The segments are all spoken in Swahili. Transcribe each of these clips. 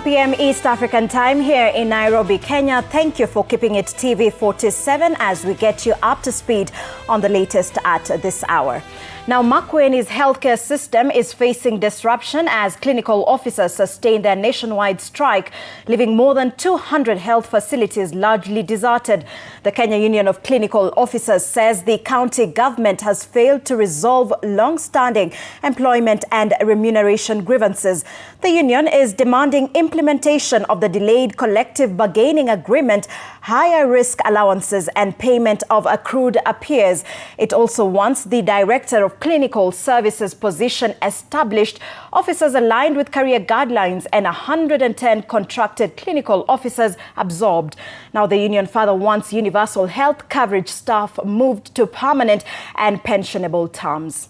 p.m. East African time here in Nairobi, Kenya. Thank you for keeping it TV47 as we get you up to speed on the latest at this hour. Now, Makueni's healthcare system is facing disruption as clinical officers sustain their nationwide strike, leaving more than 200 health facilities largely deserted. The Kenya Union of Clinical Officers says the county government has failed to resolve long-standing employment and remuneration grievances. The union is demanding implementation of the delayed collective bargaining agreement, higher risk allowances and payment of accrued arrears. It also wants the Director of Clinical Services position established, officers aligned with career guidelines and 110 contracted clinical officers absorbed. Now the union further wants universal health coverage staff moved to permanent and pensionable terms.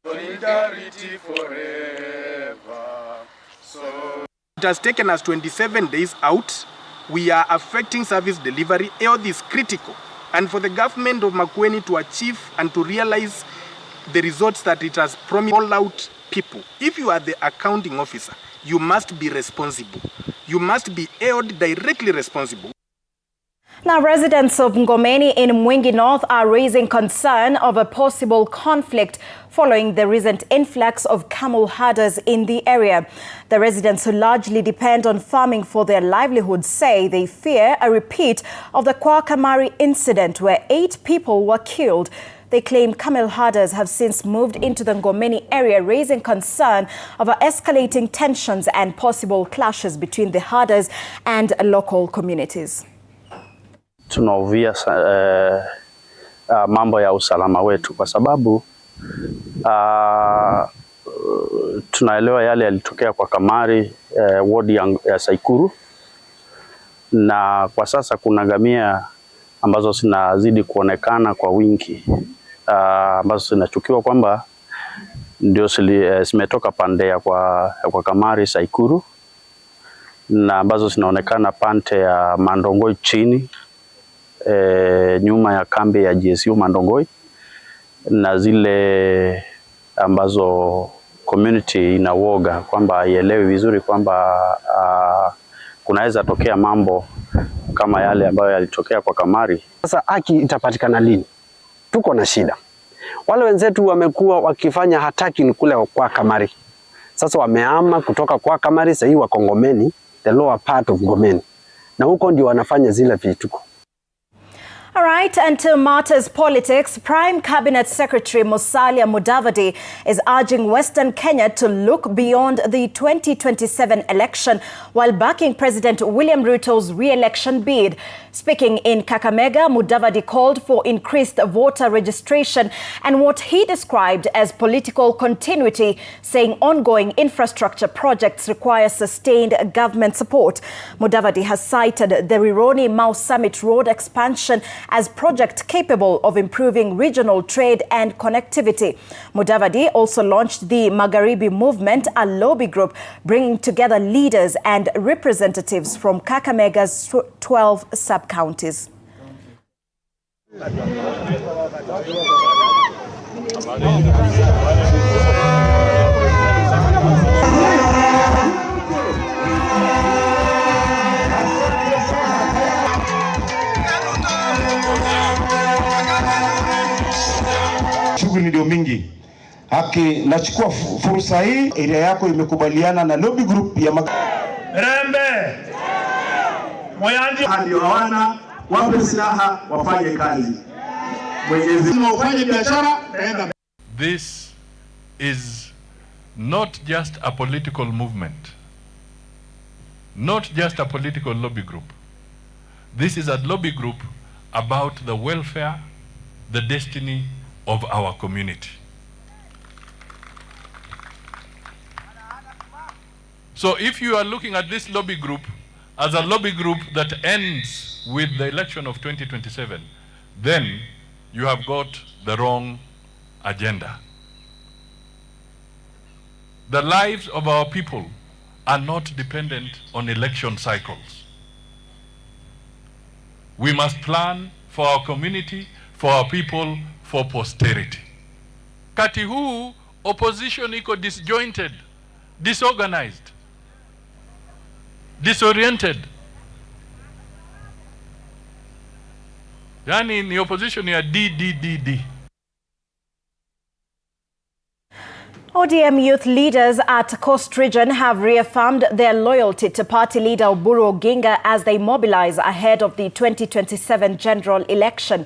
Solidarity forever. It has taken us 27 days out. We are affecting service delivery. Health is critical. And for the government of Makueni to achieve and to realize the results that it has promised all out people. If you are the accounting officer, you must be responsible. You must be held directly responsible. Now, residents of Ngomeni in Mwingi North are raising concern of a possible conflict following the recent influx of camel herders in the area. The residents, who largely depend on farming for their livelihoods, say they fear a repeat of the Kwakamari incident where 8 people were killed. They claim camel herders have since moved into the Ngomeni area, raising concern over escalating tensions and possible clashes between the herders and local communities. Tunaovia mambo ya usalama wetu kwa sababu tunaelewa yale yalitokea kwa Kamari ward ya Saikuru, na kwa sasa kuna ngamia ambazo zinazidi kuonekana kwa wingi ambazo zinachukiwa kwamba ndio zimetoka pande ya kwa Kamari Saikuru, na ambazo zinaonekana pande ya Mandongoi chini nyuma ya kambi ya GSU Mandongoi, na zile ambazo community inawoga kwamba ielewe vizuri kwamba kunaweza tokea mambo kama yale ambayo yalitokea kwa Kamari. Sasa haki itapatikana lini? Tuko na shida. Wale wenzetu wamekuwa wakifanya hataki kule kwa Kamari. Sasa wamehama kutoka kwa Kamari, sasa wako Ngomeni, the lower part of Ngomeni. Na huko ndio wanafanya zile vituko. All right, and to matters politics, Prime Cabinet Secretary Musalia Mudavadi is urging Western Kenya to look beyond the 2027 election while backing President William Ruto's re-election bid. Speaking in Kakamega, Mudavadi called for increased voter registration and what he described as political continuity, saying ongoing infrastructure projects require sustained government support. Mudavadi has cited the Rironi-Mau Summit Road expansion as project capable of improving regional trade and connectivity. Mudavadi also launched the Magharibi Movement, a lobby group bringing together leaders and representatives from Kakamega's 12 sub-counties. Shughuli ndio mingi. Haki, nachukua fursa hii, area yako imekubaliana na lobby group ya Rembe Moyanji ndio hawana, wape silaha wafanye kazi. Mwenyezi Mungu wafanye biashara. This is not just a political movement, not just a political lobby group. This is a lobby group about the welfare, the destiny of our community. So if you are looking at this lobby group as a lobby group that ends with the election of 2027, then you have got the wrong agenda. The lives of our people are not dependent on election cycles. We must plan for our community, for our people, for posterity. Kati huu opposition iko disjointed, disorganized. disoriented. Yani ni opposition ya D. ODM youth leaders at Coast Region have reaffirmed their loyalty to party leader Oburu Oginga as they mobilize ahead of the 2027 general election.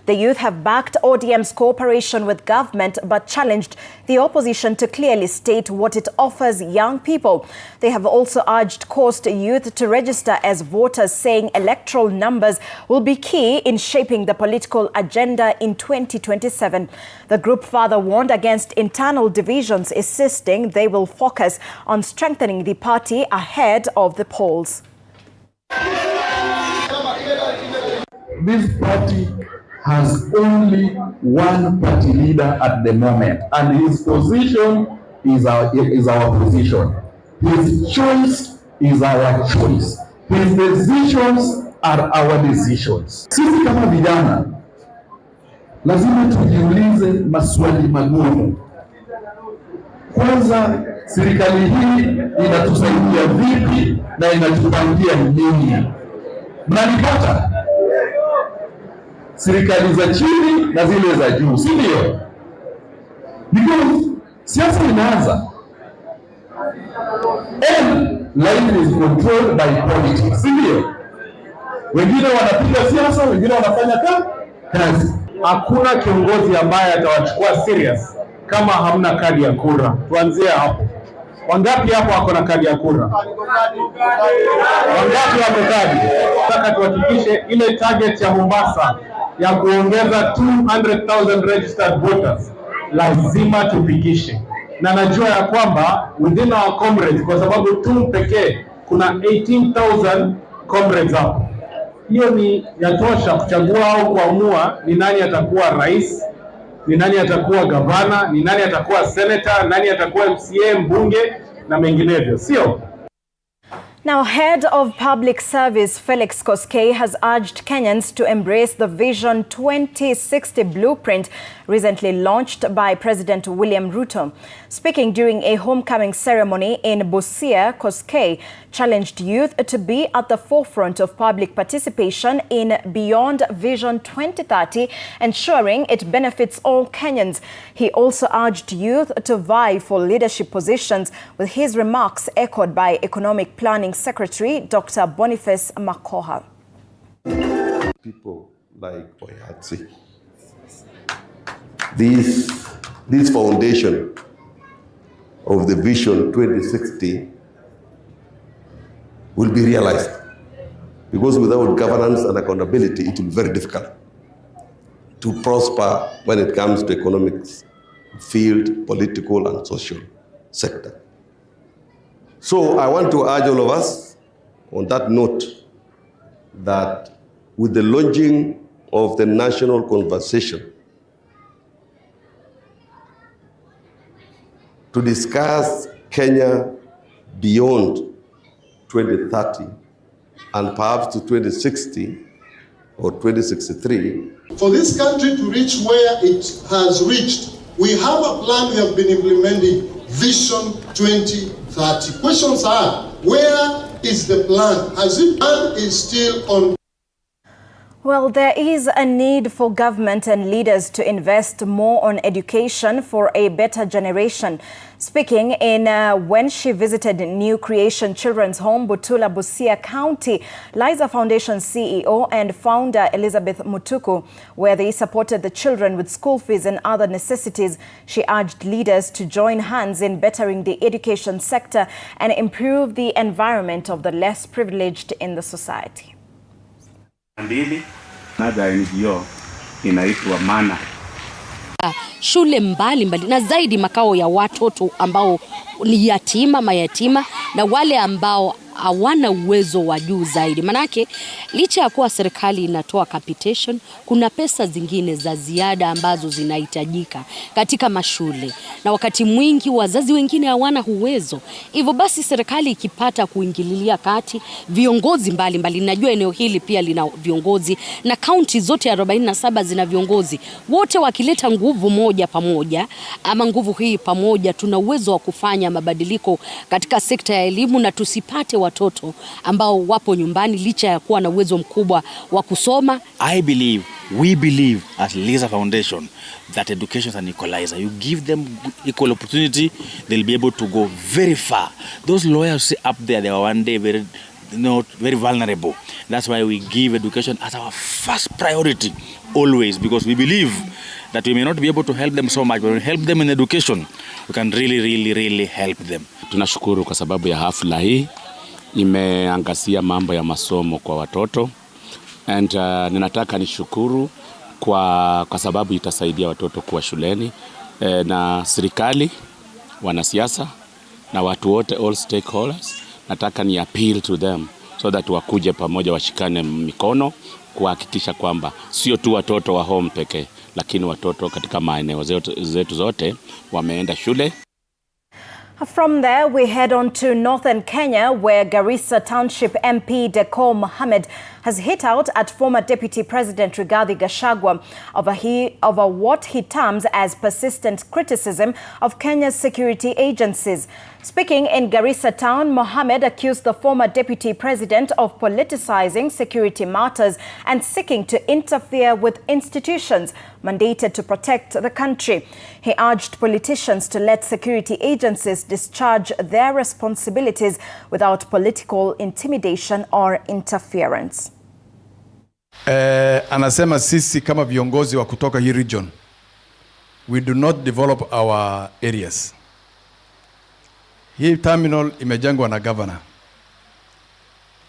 The youth have backed ODM's cooperation with government but challenged the opposition to clearly state what it offers young people. They have also urged Coast youth to register as voters, saying electoral numbers will be key in shaping the political agenda in 2027. The group further warned against internal divisions, insisting they will focus on strengthening the party ahead of the polls. This party has only one party leader at the moment, and his position is our position. His choice is our choice. His decisions are our decisions. Sisi kama vijana lazima tujiulize maswali magumu. Kwanza, serikali hii inatusaidia vipi na inatupangia nini? Mnanipata? Serikali za chini na zile za juu, si ndio? Because siasa inaanza. And life is controlled by politics, si ndio? Wengine wanapiga siasa, wengine wanafanya kazi. Hakuna kiongozi ambaye atawachukua serious kama hamna kadi ya kura. Tuanzie hapo. Wangapi hapo wako na kadi ya kura? Wangapi wako kadi? Nataka tuhakikishe ile target ya Mombasa ya kuongeza 200,000 registered voters lazima tufikishe. Na najua ya kwamba within our comrades, kwa sababu tu pekee kuna 18,000 comrades hapo. Hiyo ni yatosha kuchagua au kuamua ni nani atakuwa rais, ni nani atakuwa gavana, ni nani atakuwa senator, nani atakuwa MCA, mbunge na menginevyo, sio? Now, Head of Public Service Felix Koskei has urged Kenyans to embrace the Vision 2060 blueprint recently launched by President William Ruto. Speaking during a homecoming ceremony in Busia, Koskei challenged youth to be at the forefront of public participation in Beyond Vision 2030, ensuring it benefits all Kenyans. He also urged youth to vie for leadership positions, with his remarks echoed by Economic Planning Secretary Dr. Boniface Makoha. People like Oyatsi, this foundation of the Vision 2060 will be realized, because without governance and accountability, it will be very difficult to prosper when it comes to economics field, political and social sector. So I want to urge all of us on that note that with the launching of the national conversation to discuss Kenya beyond 2030 and perhaps to 2060 or 2063. For this country to reach where it has reached, we have a plan we have been implementing, Vision 2030. Questions are, where is the plan? Has it plan is still on? Well, there is a need for government and leaders to invest more on education for a better generation. Speaking in when she visited New Creation Children's Home, Butula, Busia County, Liza Foundation CEO and founder Elizabeth Mutuku, where they supported the children with school fees and other necessities, she urged leaders to join hands in bettering the education sector and improve the environment of the less privileged in the society. Mbili, another NGO inaitwa Mana. Shule mbalimbali na zaidi makao ya watoto ambao ni yatima, mayatima na wale ambao hawana uwezo wa juu zaidi. Manake licha ya kuwa serikali inatoa capitation, kuna pesa zingine za ziada ambazo zinahitajika katika mashule, na wakati mwingi wazazi wengine hawana uwezo. Hivyo basi serikali ikipata kuingililia kati, viongozi mbalimbali, najua eneo hili pia lina viongozi na kaunti zote 47 zina viongozi, wote wakileta nguvu moja pamoja ama nguvu hii pamoja, tuna uwezo wa kufanya mabadiliko katika sekta ya elimu na tusipate watoto ambao wapo nyumbani licha ya kuwa na uwezo mkubwa wa kusoma. We believe at Lisa Foundation that education is an equalizer. You give them equal opportunity, they'll be able to go very far. Those lawyers up there, they are one day very vulnerable. That's why we give education as our first priority always, because we believe that we may not be able to help them so much, but when we help them in education, we can really help them. Tunashukuru kwa sababu ya hafla hii imeangazia mambo ya masomo kwa watoto, and ninataka nishukuru kwa sababu itasaidia watoto kuwa shuleni, na serikali, wanasiasa na watu wote, all stakeholders. Nataka ni appeal to them so that wakuje pamoja, washikane mikono kuhakikisha kwamba sio tu watoto wa home pekee, lakini watoto katika maeneo zetu zote wameenda shule. From there, we head on to northern Kenya, where Garissa Township MP Decor Mohammed has hit out at former Deputy President Rigathi Gachagua over what he terms as persistent criticism of Kenya's security agencies. Speaking in Garissa town, Mohammed accused the former Deputy President of politicizing security matters and seeking to interfere with institutions mandated to protect the country. He urged politicians to let security agencies discharge their responsibilities without political intimidation or interference. Anasema sisi kama viongozi wa kutoka hii region, we do not develop our areas. Hii terminal imejengwa na governor.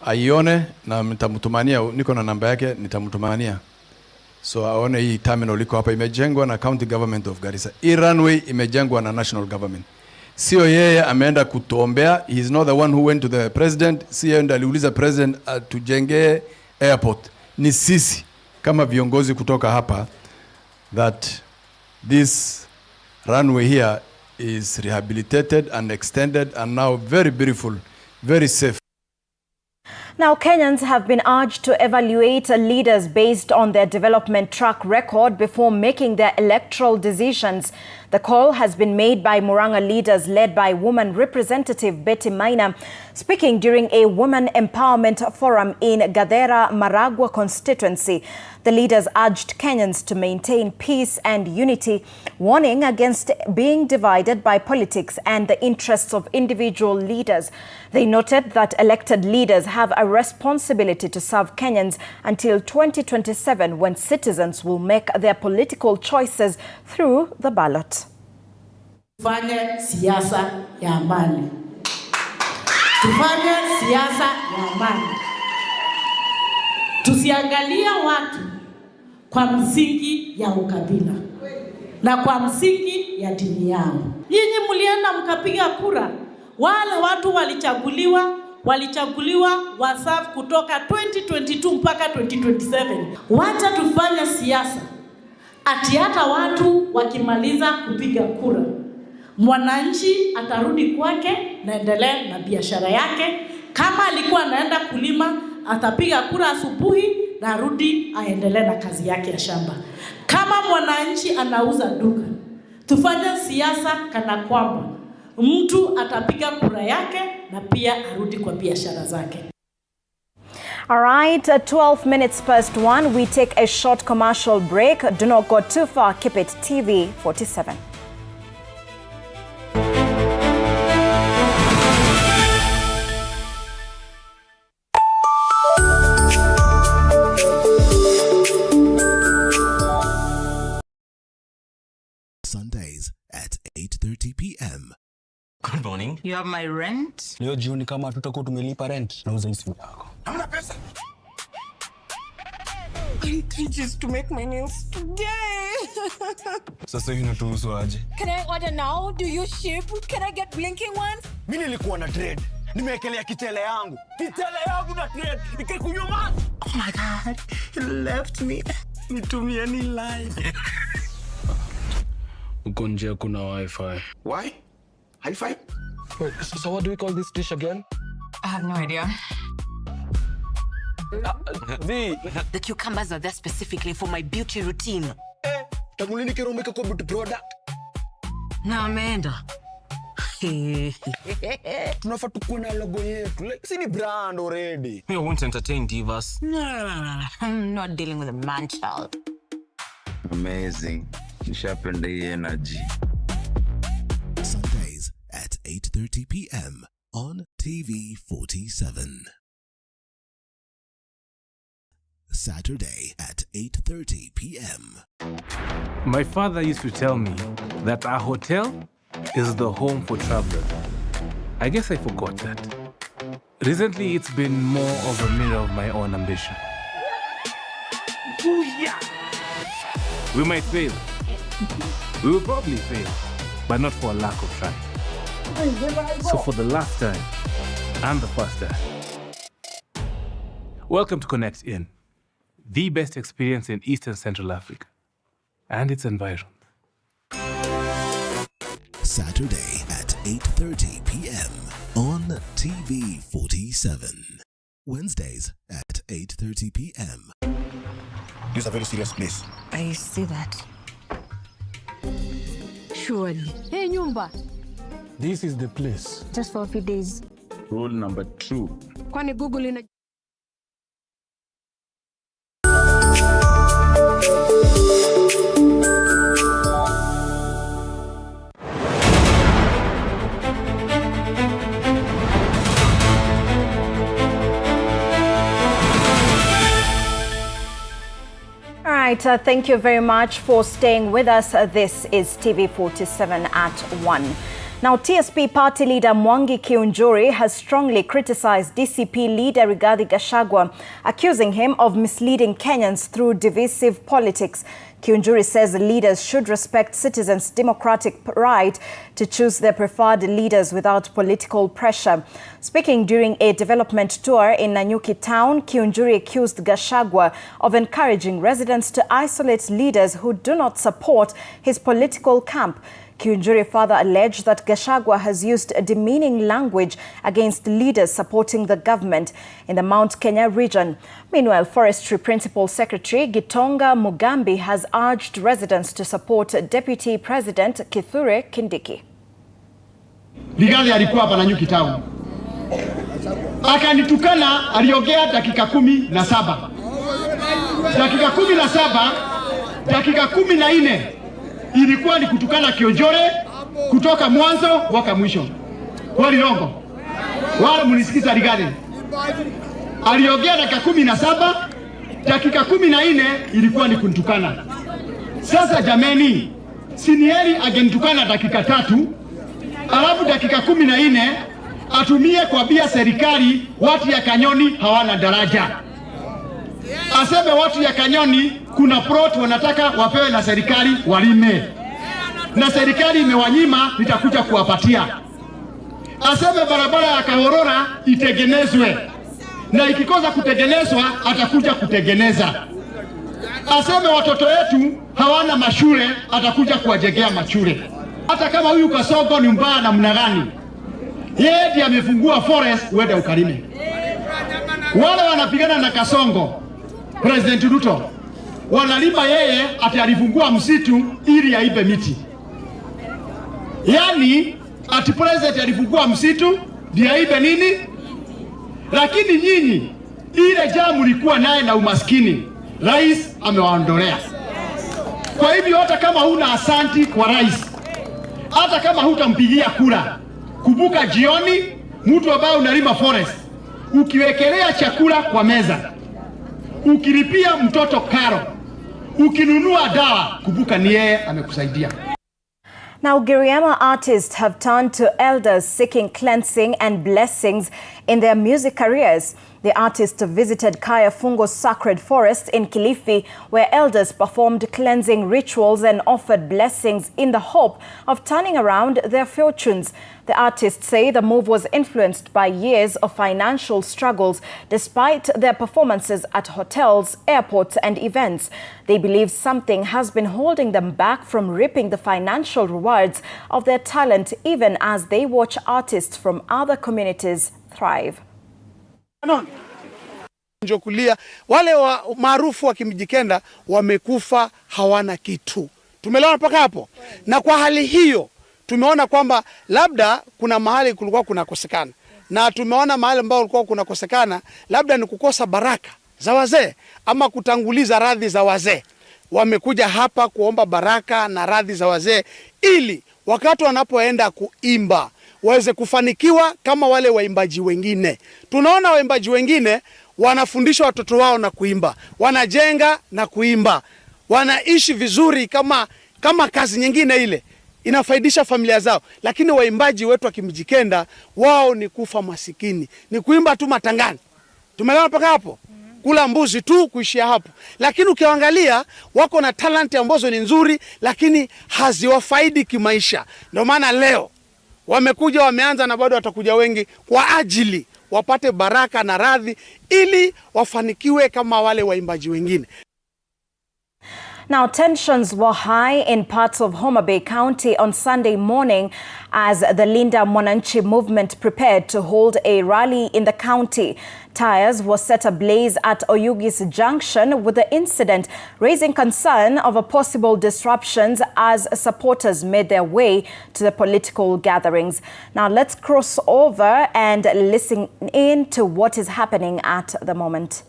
Aione na nitamtumania, niko na namba yake, nitamtumania. So aone hii terminal iko hapa, imejengwa na county government of Garissa. Hii runway imejengwa na national government. Sio yeye ameenda kutuombea. He is not the one who went to the president. Si yeye ndiye aliuliza president tujenge airport. Ni sisi kama viongozi kutoka hapa that this runway here is rehabilitated and extended and now very beautiful, very safe. Now, Kenyans have been urged to evaluate leaders based on their development track record before making their electoral decisions. The call has been made by Murang'a leaders led by woman representative Betty Maina, speaking during a women empowerment forum in Gadera Maragua constituency. The leaders urged Kenyans to maintain peace and unity, warning against being divided by politics and the interests of individual leaders. They noted that elected leaders have a responsibility to serve Kenyans until 2027, when citizens will make their political choices through the ballot. Tufanye siasa ya amani. Tufanye siasa ya amani. Tusiangalie watu kwa msingi ya ukabila na kwa msingi ya dini yao. Nyinyi mlienda mkapiga kura, wale watu walichaguliwa wasafu kutoka 2022 mpaka 2027. Wacha tufanye siasa ati hata watu wakimaliza kupiga kura, mwananchi atarudi kwake na endelee na biashara yake. Kama alikuwa anaenda kulima, atapiga kura asubuhi na arudi aendelee na kazi yake ya shamba. Kama mwananchi anauza duka, tufanye siasa kana kwamba mtu atapiga kura yake na pia arudi kwa biashara zake. All right, 12 minutes past 1, we take a short commercial break. Do not go too far. Keep it TV47. Sundays at 8:30 p.m. Good morning. You have my rent? Leo jioni kama tutakuwa tumelipa rent, nauza hii simu yako. Hamna pesa. I need 3 G's to make my nails today. Sasa hivi natuhusu aje? Can I order now? Do you ship? Can I get blinking ones? Mimi nilikuwa na trade. Nimewekelea kitele yangu. Kitele yangu na trade. Nikikunyuma. Oh my God. You left me. Nitumie ni line. Uko nje kuna wifi. Why? High five? Wait, so what do we call this dish again? I have no idea. The cucumbers are there specifically for my beauty routine. Tangu lini kero umeka kwa beauty product? Na ameenda. Tunafaa tukuwe na logo yetu. Like, si ni brand already. You won't entertain divas. No. I'm not dealing with a man child. Amazing. Nishapenda hii energy. Sundays at 8:30 p.m. on TV47. Saturday at 8:30 p.m. My father used to tell me that our hotel is the home for travelers. I guess I forgot that. Recently, it's been more of a mirror of my own ambition. Ooh, yeah. We might fail. We will probably fail, but not for a lack of trying. So for the last time, and the first time, welcome to Connect In, the best experience in Eastern Central Africa and its environs. Saturday at 8:30 p.m. on TV47. Wednesdays at 8:30 p.m. This is a very serious place. I see that. Surely. Hey, Nyumba. This is the place. Just for a few days. Rule number 2. Kwani Google ina... Thank you very much for staying with us. This is TV47 at 1. Now, TSP party leader Mwingi North has strongly criticized DCP leader Rigathi Gachagua, accusing him of misleading Kenyans through divisive politics. North says leaders should respect citizens' democratic right to choose their preferred leaders without political pressure. Speaking during a development tour in Nanyuki town, North accused Gachagua of encouraging residents to isolate leaders who do not support his political camp. North further alleged that Gachagua has used a demeaning language against leaders supporting the government in the Mount Kenya region. Meanwhile, Forestry Principal Secretary Gitonga Mugambi has urged residents to support Deputy President Kithure Kindiki. Rigathi alikuwa hapa Nanyuki town. Akanitukana, aliongea dakika 17. Dakika 17, dakika 14 ilikuwa ni kutukana Kionjore kutoka mwanzo mpaka mwisho. Wali rongo. Wala mlisikiza Rigathi. Aliongea dakika 17, dakika 14 ilikuwa ni kutukana. Sasa jameni, sinieri agenitukana dakika 3, alafu dakika 14 atumie kuambia serikali watu ya Kanyoni hawana daraja. Aseme watu ya Kanyoni kuna plot wanataka wapewe na serikali walime. Na serikali imewanyima, nitakuja kuwapatia. Aseme barabara ya Kahorora itegenezwe. Na ikikosa kutegenezwa atakuja kutegeneza. Aseme watoto wetu hawana mashule, atakuja kuwajengea mashule. Hata kama huyu Kasongo ni mbaya namna gani, yeye ndiye amefungua forest uende ukalime. Wale wanapigana na Kasongo, President Ruto, wanalima yeye ati alifungua msitu ili aibe miti. Yani ati president alifungua msitu ndiye aibe nini? Lakini nyinyi ile jamu likuwa naye na umaskini, rais amewaondolea. Kwa hivyo hata kama huna asanti kwa rais, hata kama hutampigia kura, kumbuka jioni mtu ambaye unalima forest, ukiwekelea chakula kwa meza, ukilipia mtoto karo, ukinunua dawa, kumbuka ni yeye amekusaidia. Now, Giriama artists have turned to elders seeking cleansing and blessings in their music careers. The artists visited Kaya Fungo's sacred forest in Kilifi, where elders performed cleansing rituals and offered blessings in the hope of turning around their fortunes. The artists say the move was influenced by years of financial struggles despite their performances at hotels, airports and events. They believe something has been holding them back from reaping the financial rewards of their talent, even as they watch artists from other communities thrive. Njokulia wale maarufu wa Kimjikenda wamekufa, hawana kitu. Tumeelewana mpaka hapo? Na kwa hali hiyo tumeona kwamba labda kuna mahali kulikuwa kunakosekana, na tumeona mahali ambao kulikuwa kunakosekana labda ni kukosa baraka za wazee ama kutanguliza radhi za wazee. Wamekuja hapa kuomba baraka na radhi za wazee ili wakati wanapoenda kuimba waweze kufanikiwa kama wale waimbaji wengine. Tunaona waimbaji wengine wanafundisha watoto wao na kuimba, wanajenga na kuimba, wanaishi vizuri kama kazi nyingine ile inafaidisha familia zao. Lakini waimbaji wetu wa Kimijikenda wao ni kufa masikini, ni kuimba tu matangani. Tumeelewana mpaka hapo? Kula mbuzi tu kuishia hapo. Lakini ukiangalia wako na talent ambazo ni nzuri lakini haziwafaidi kimaisha. Ndio maana leo wamekuja, wameanza na bado watakuja wengi kwa ajili wapate baraka na radhi ili wafanikiwe kama wale waimbaji wengine. Now, tensions were high in parts of Homa Bay County on Sunday morning as the Linda Mwananchi movement prepared to hold a rally in the county. Tires were set ablaze at Oyugis Junction, with the incident raising concern over possible disruptions as supporters made their way to the political gatherings. Now, let's cross over and listen in to what is happening at the moment.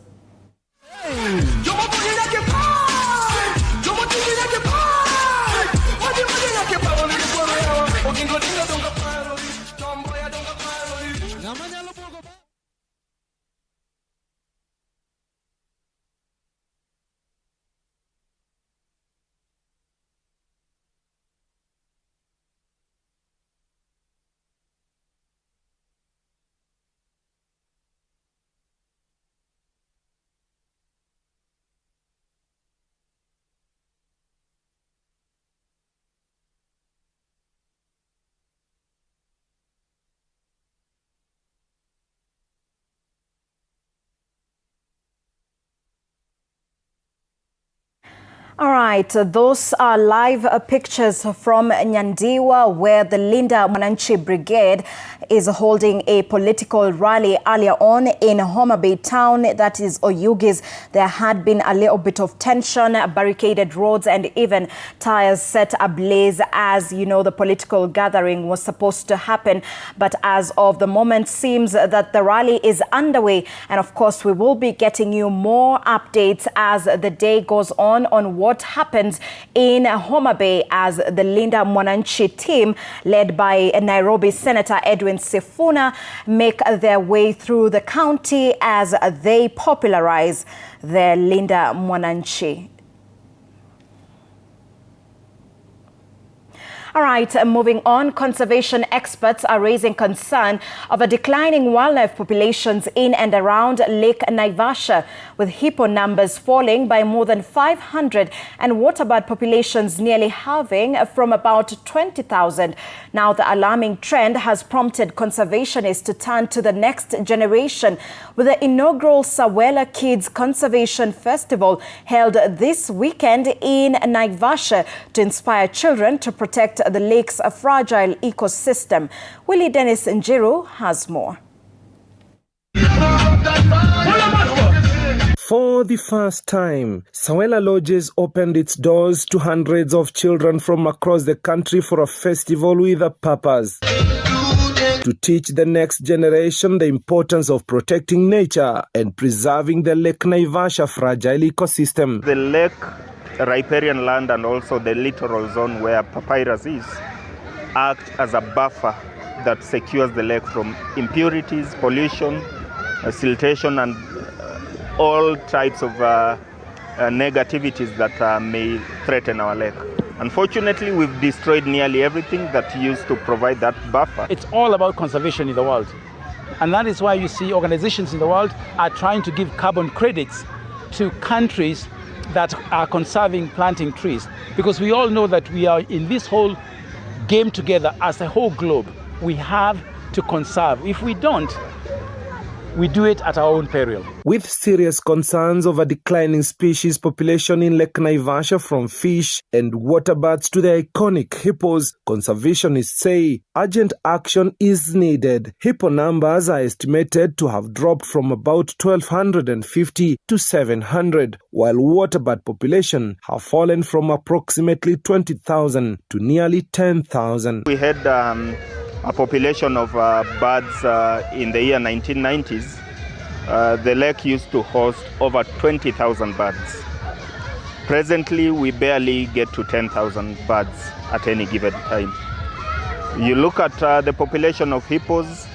All right, those are live pictures from Nyandiwa, where the Linda Mwananchi Brigade is holding a political rally earlier on in Homa Bay town, that is Oyugis. There had been a little bit of tension, barricaded roads, and even tires set ablaze as, you know, the political gathering was supposed to happen. But as of the moment, seems that the rally is underway. And of course, we will be getting you more updates as the day goes on what happens in Homa Bay as the Linda Mwananchi team, led by Nairobi Senator Edwin Sifuna, make their way through the county as they popularize the Linda Mwananchi. All right, moving on, conservation experts are raising concern over declining wildlife populations in and around Lake Naivasha, with hippo numbers falling by more than 500 and waterbird populations nearly halving from about 20,000. Now, the alarming trend has prompted conservationists to turn to the next generation, with the inaugural Sawela Kids Conservation Festival held this weekend in Naivasha to inspire children to protect the lake's fragile ecosystem. Willie Dennis Njiru has more. For the first time, Sawela Lodges opened its doors to hundreds of children from across the country for a festival with a purpose: to teach the next generation the importance of protecting nature and preserving the Lake Naivasha fragile ecosystem. The lake, riparian land, and also the littoral zone where papyrus is, act as a buffer that secures the lake from impurities, pollution, siltation, and all types of negativities that may threaten our lake. Unfortunately, we've destroyed nearly everything that used to provide that buffer. It's all about conservation in the world. And that is why you see organizations in the world are trying to give carbon credits to countries that are conserving planting trees. Because we all know that we are in this whole game together as a whole globe. We have to conserve. If we don't, we do it at our own peril. With serious concerns over declining species population in Lake Naivasha, from fish and water birds to the iconic hippos, conservationists say urgent action is needed. Hippo numbers are estimated to have dropped from about 1,250 to 700, while water bird population have fallen from approximately 20,000 to nearly 10,000. We had a population of birds in the year 1990s. The lake used to host over 20,000 birds. Presently, we barely get to 10,000 birds at any given time. You look at the population of hippos,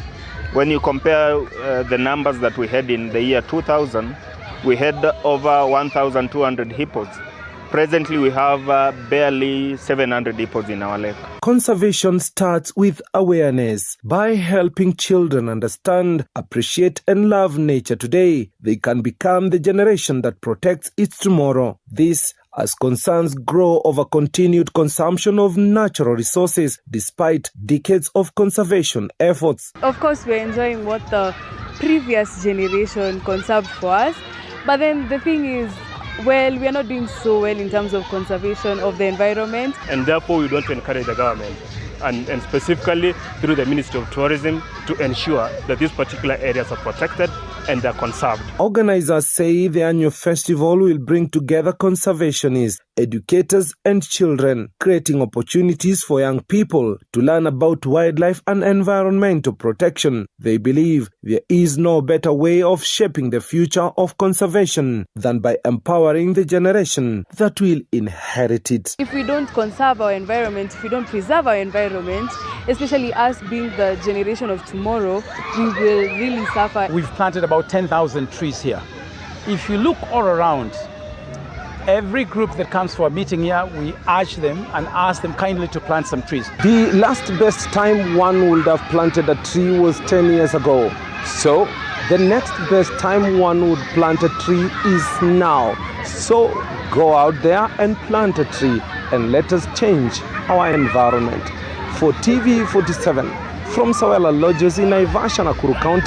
when you compare the numbers that we had in the year 2000, we had over 1,200 hippos. Presently, we have barely 700 hippos in our lake. Conservation starts with awareness. By helping children understand, appreciate and love nature today, they can become the generation that protects its tomorrow. This as concerns grow over continued consumption of natural resources despite decades of conservation efforts. Of course, we're enjoying what the previous generation conserved for us, but then the thing is, well, we are not doing so well in terms of conservation of the environment. And therefore, we want to encourage the government, and specifically through the Ministry of Tourism, to ensure that these particular areas are protected and they're conserved. Organizers say the annual festival will bring together conservationists, educators and children, creating opportunities for young people to learn about wildlife and environmental protection. They believe there is no better way of shaping the future of conservation than by empowering the generation that will inherit it. If we don't conserve our environment, if we don't preserve our environment, especially us being the generation of tomorrow, we will really suffer. We've planted about 10,000 trees here. If you look all around, every group that comes for a meeting here, we urge them and ask them kindly to plant some trees. The last best time one would have planted a tree was 10 years ago. So the next best time one would plant a tree is now. So go out there and plant a tree and let us change our environment. For TV47, from Sheilar Lodges in Naivasha, Nakuru County.